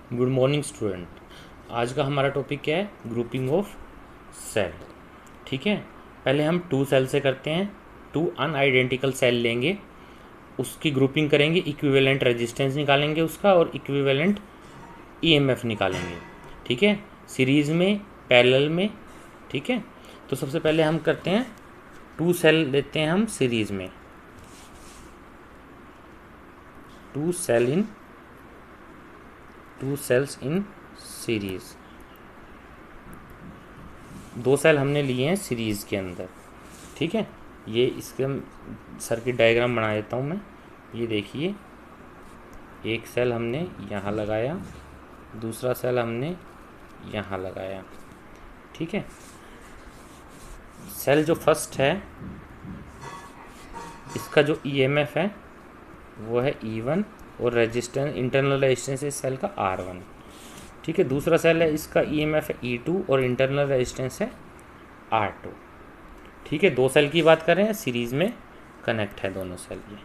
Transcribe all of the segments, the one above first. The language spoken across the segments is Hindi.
Good morning student. आज का हमारा टॉपिक क्या है? Grouping of cell. ठीक है, पहले हम टू सेल से करते हैं। टू अनआइडेंटिकल सेल लेंगे, उसकी ग्रुपिंग करेंगे, इक्विवेलेंट रेजिस्टेंस निकालेंगे उसका और इक्विवेलेंट ईएमएफ निकालेंगे। ठीक है, सीरीज़ में, पैरेलल में। ठीक है, तो सबसे पहले हम करते हैं, टू सेल लेते हैं हम सीरीज़ में। Two cells in series. दो सेल हमने लिए हैं सीरीज़ के अंदर। ठीक है, ये इसके सर्किट डायग्राम बना देता हूँ मैं। ये देखिए, एक सेल हमने यहाँ लगाया, दूसरा सेल हमने यहाँ लगाया। ठीक है, सेल जो फर्स्ट है इसका जो ईएमएफ है वो है E1 और रेजिस्टेंस, इंटरनल रेजिस्टेंस इस सेल का R1। ठीक है, दूसरा सेल है इसका ईएमएफ है E2 और इंटरनल रेजिस्टेंस है R2। ठीक है, दो सेल की बात कर रहे हैं, सीरीज़ में कनेक्ट है दोनों सेल ये।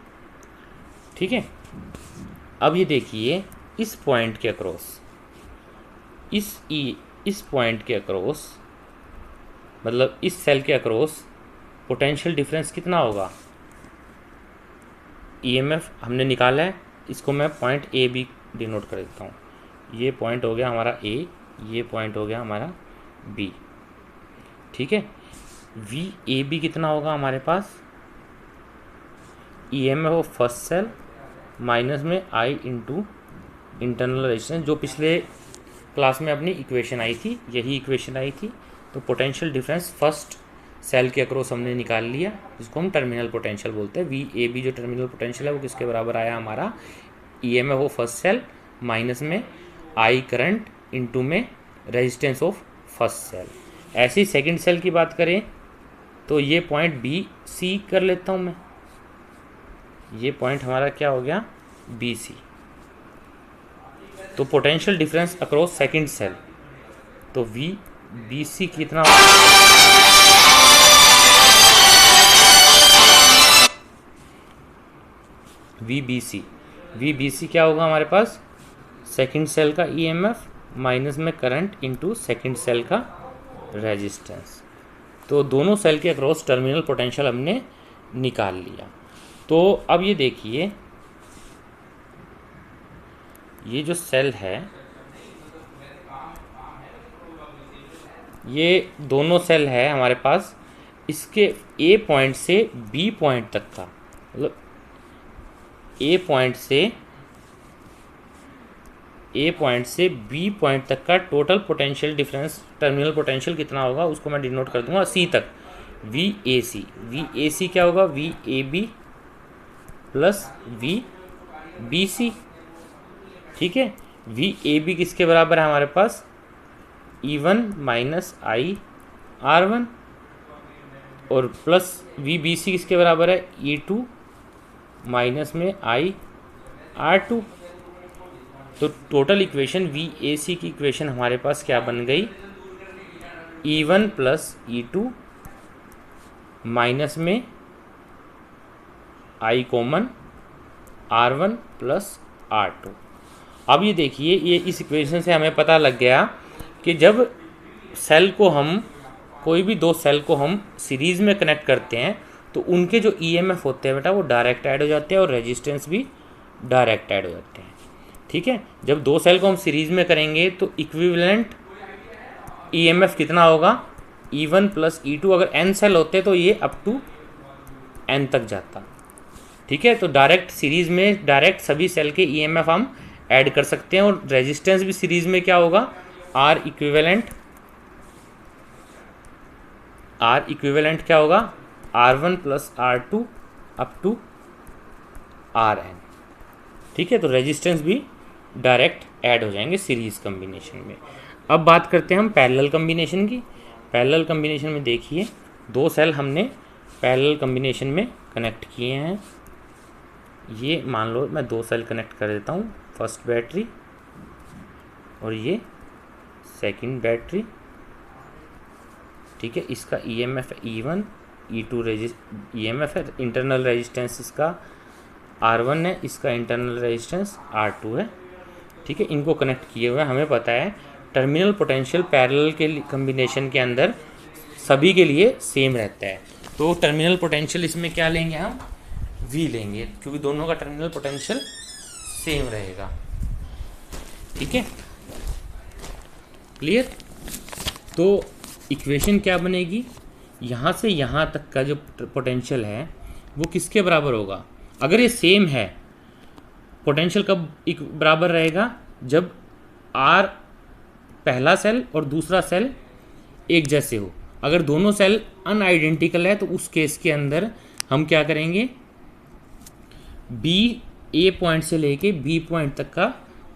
ठीक है, अब ये देखिए, इस पॉइंट के अक्रॉस, इस पॉइंट के अक्रॉस, मतलब इस सेल के अक्रॉस पोटेंशियल डिफरेंस कितना होगा? ईएमएफ हमने निकाला है, इसको मैं पॉइंट ए बी डिनोट कर देता हूँ। ये पॉइंट हो गया हमारा ए, ये पॉइंट हो गया हमारा बी। ठीक है, वी ए बी कितना होगा हमारे पास? EMF of first cell minus में आई इंटू इंटरनल रेजिस्टेंस, जो पिछले क्लास में अपनी इक्वेशन आई थी, यही इक्वेशन आई थी। तो पोटेंशियल डिफरेंस फर्स्ट सेल के अक्रॉस हमने निकाल लिया, जिसको हम टर्मिनल पोटेंशियल बोलते हैं। वी ए बी जो टर्मिनल पोटेंशियल है वो किसके बराबर आया हमारा? EMF of first cell minus में आई करंट इंटू में रेजिस्टेंस ऑफ फर्स्ट सेल। ऐसी सेकंड सेल की बात करें तो ये पॉइंट बी सी कर लेता हूँ मैं। ये पॉइंट हमारा क्या हो गया? B C. तो potential difference across second cell, तो वी बी सी कितना? वी बी सी क्या होगा हमारे पास? सेकंड सेल का ईएमएफ माइनस में करंट इंटू सेकंड सेल का रेजिस्टेंस। तो दोनों सेल के अक्रॉस टर्मिनल पोटेंशियल हमने निकाल लिया। तो अब ये देखिए, ये जो सेल है, ये दोनों सेल है हमारे पास, इसके ए पॉइंट से बी पॉइंट तक का, मतलब ए पॉइंट से बी पॉइंट तक का total potential difference, terminal potential कितना होगा उसको मैं डिनोट कर दूंगा सी तक। वी ए सी क्या होगा? V A B plus V B C. ठीक है, वी ए बी किसके बराबर है हमारे पास? E1 माइनस आई R1 और प्लस वी बी सी किसके बराबर है? E2 माइनस में आई R2। तो टोटल इक्वेशन वी ए सी की इक्वेशन हमारे पास क्या बन गई? E1 प्लस E2 माइनस में आई कॉमन R1 प्लस R2। अब ये देखिए, ये इस इक्वेशन से हमें पता लग गया कि जब सेल को हम, कोई भी दो सेल को हम सीरीज़ में कनेक्ट करते हैं तो उनके जो ईएमएफ होते हैं बेटा वो डायरेक्ट ऐड हो जाते हैं और रेजिस्टेंस भी डायरेक्ट ऐड हो जाते हैं। ठीक है, जब दो सेल को हम सीरीज़ में करेंगे तो इक्विवेलेंट ईएमएफ कितना होगा? E1 plus E2। अगर n सेल होते तो ये अप टू n तक जाता। ठीक है, तो डायरेक्ट सीरीज़ में डायरेक्ट सभी सेल के ईएमएफ हम ऐड कर सकते हैं और रेजिस्टेंस भी सीरीज़ में क्या होगा? R इक्विवेलेंट क्या होगा? R1 plus R2 up to Rn। ठीक है, तो रेजिस्टेंस भी डायरेक्ट ऐड हो जाएंगे सीरीज़ कम्बिनेशन में। अब बात करते हैं हम पैरेलल कम्बिनेशन की। पैरेलल कम्बिनेशन में देखिए, दो सेल हमने पैरेलल कम्बिनेशन में कनेक्ट किए हैं। ये मान लो मैं दो सेल कनेक्ट कर देता हूँ, फर्स्ट बैटरी और ये सेकंड बैटरी। ठीक है, इसका ईएमएफ है E1, E2 ईएमएफ है, इंटरनल रेजिस्टेंस इसका R1 है, इसका इंटरनल रेजिस्टेंस R2 है। ठीक है, इनको कनेक्ट किए हुए हमें पता है टर्मिनल पोटेंशियल पैरेलल के कम्बिनेशन के अंदर सभी के लिए सेम रहता है। तो टर्मिनल पोटेंशियल इसमें क्या लेंगे हम, V लेंगे, क्योंकि दोनों का टर्मिनल पोटेंशियल सेम रहेगा। ठीक है, क्लियर। तो इक्वेशन क्या बनेगी, यहाँ से यहाँ तक का जो पोटेंशियल है वो किसके बराबर होगा, अगर ये सेम है पोटेंशियल कब बराबर रहेगा, जब R पहला सेल और दूसरा सेल एक जैसे हो। अगर दोनों सेल अनआइडेंटिकल है तो उस केस के अंदर हम क्या करेंगे, बी ए पॉइंट से लेके बी पॉइंट तक का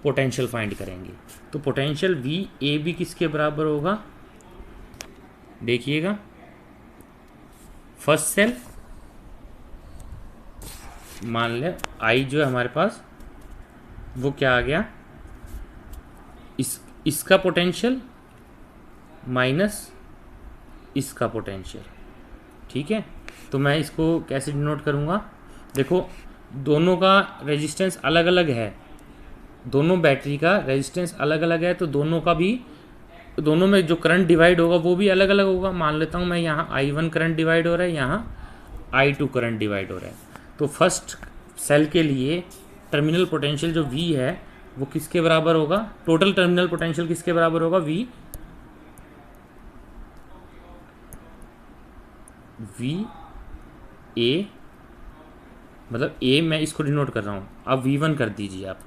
पोटेंशियल फाइंड करेंगे। तो पोटेंशियल वी ए बी किसके बराबर होगा, देखिएगा, फर्स्ट सेल मान ले आई जो है हमारे पास वो क्या आ गया, इसका पोटेंशियल माइनस इसका पोटेंशियल। ठीक है, तो मैं इसको कैसे डिनोट करूँगा, देखो दोनों का रेजिस्टेंस अलग अलग है, दोनों बैटरी का रेजिस्टेंस अलग अलग है, तो दोनों का भी, दोनों में जो करंट डिवाइड होगा वो भी अलग अलग होगा। मान लेता हूँ मैं यहाँ I1 करंट डिवाइड हो रहा है, यहाँ I2 करंट डिवाइड हो रहा है। तो फर्स्ट सेल के लिए टर्मिनल पोटेंशियल जो V है वो किसके बराबर होगा, टोटल टर्मिनल पोटेंशियल किसके बराबर होगा, V A, मतलब A मैं इसको डिनोट कर रहा हूँ, अब V1 कर दीजिए आप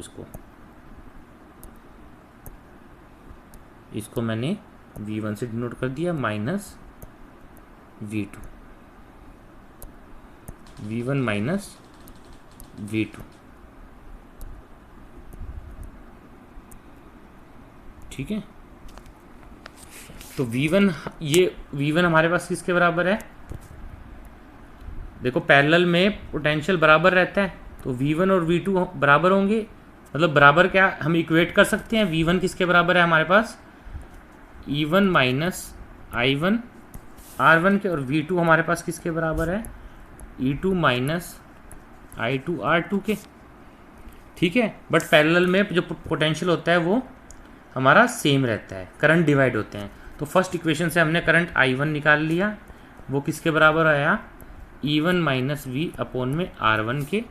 इसको मैंने V1 से डिनोट कर दिया, minus V2, V1 minus V2। ठीक है, तो V1, ये V1 हमारे पास किसके बराबर है, देखो पैरेलल में पोटेंशियल बराबर रहता है तो V1 और V2 बराबर होंगे, मतलब बराबर क्या हम इक्वेट कर सकते हैं, V1 किसके बराबर है हमारे पास, E1 माइनस I1 R1 के, और V2 हमारे पास किसके बराबर है, E2 माइनस I2 R2 के। ठीक है, बट पैरेलल में जो पोटेंशियल होता है वो हमारा सेम रहता है, करंट डिवाइड होते हैं। तो फर्स्ट इक्वेशन से हमने करंट I1 निकाल लिया, वो किसके बराबर आया, E1 माइनस V अपॉन में R1 के,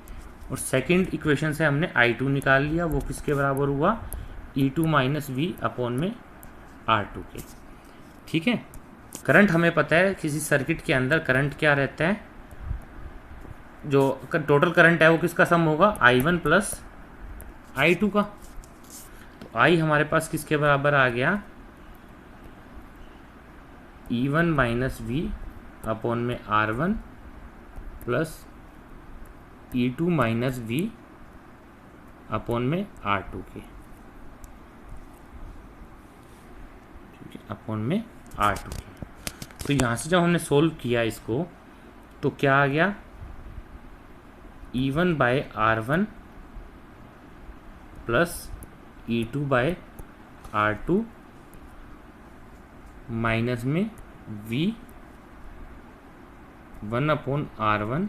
और सेकंड इक्वेशन से हमने I2 निकाल लिया, वो किसके बराबर हुआ, E2 माइनस V अपॉन में R2 के। ठीक है, करंट हमें पता है किसी सर्किट के अंदर करंट क्या रहता है, जो टोटल करंट है वो किसका सम होगा, I1 प्लस I2 का। तो I हमारे पास किसके बराबर आ गया, E1 माइनस V अपॉन में R1 plus E2 minus V upon में R2 के, ठीक है, अपॉन में R2 के। तो यहाँ से जब हमने सोल्व किया इसको तो क्या आ गया, E1 bye R1 plus E2 bye R2 minus में V1 upon R1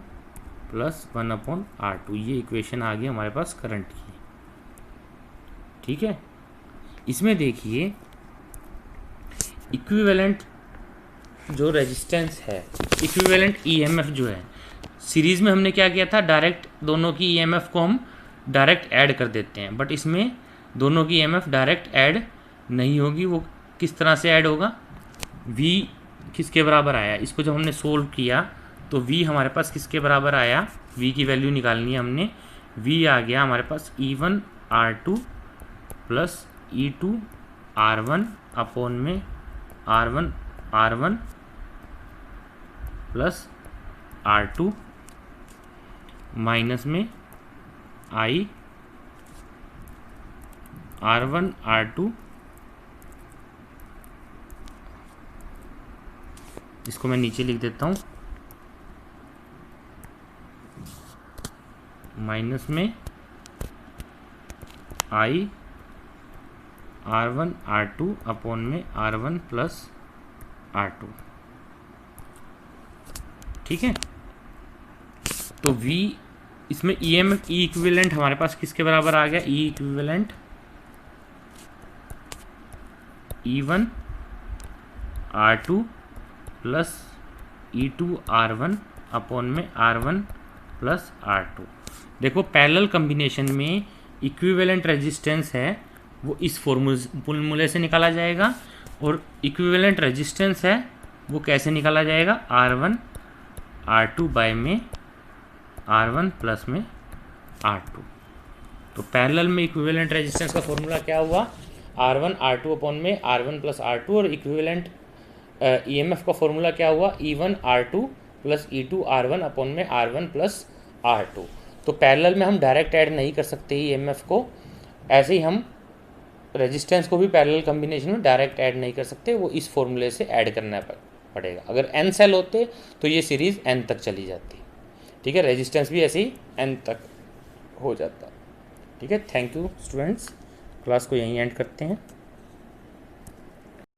plus 1 upon R2, ये इक्वेशन आ गई हमारे पास करंट की। ठीक है, इसमें देखिए इक्विवेलेंट जो रेजिस्टेंस है, इक्विवेलेंट EMF जो है, सीरीज़ में हमने क्या किया था, डायरेक्ट दोनों की EMF को हम डायरेक्ट ऐड कर देते हैं, बट इसमें दोनों की EMF डायरेक्ट ऐड नहीं होगी। वो किस तरह से ऐड होगा, V किसके बराबर आया, इसको जब हमने सोल्व किया तो V हमारे पास किसके बराबर आया, V की वैल्यू निकालनी है हमने, V आ गया हमारे पास E1 R2 plus E2 R1 upon में R1 प्लस R2 माइनस में I R1 R2, इसको मैं नीचे लिख देता हूँ, माइनस में I R1 R2 अपॉन में R1 प्लस R2। ठीक है, तो V इसमें EMF E इक्विवेलेंट हमारे पास किसके बराबर आ गया, E equivalent E1 R2 plus E2 R1 upon में R1 प्लस R2। देखो पैरेलल कम्बिनेशन में इक्विवेलेंट रेजिस्टेंस है वो इस फॉर्मूले से निकाला जाएगा, और इक्विवेलेंट रेजिस्टेंस है वो कैसे निकाला जाएगा, R1 R2 बाय में R1 प्लस में R2। तो पैरेलल में इक्विवेलेंट रेजिस्टेंस का फॉर्मूला क्या हुआ, R1 R2 अपॉन में R1 प्लस R2, और इक्विवेलेंट EMF का फॉर्मूला क्या हुआ, E1 R2 plus E2 R1 upon में R1 प्लस R2। तो पैरेलल में हम डायरेक्ट ऐड नहीं कर सकते EMF को, ऐसे ही हम रेजिस्टेंस को भी पैरेलल कम्बिनेशन में डायरेक्ट ऐड नहीं कर सकते, वो इस फॉर्मूले से ऐड करना पड़ेगा। अगर n सेल होते तो ये सीरीज़ n तक चली जाती, ठीक है, रेजिस्टेंस भी ऐसे ही n तक हो जाता। ठीक है, थैंक यू स्टूडेंट्स, क्लास को यहीं एंड करते हैं।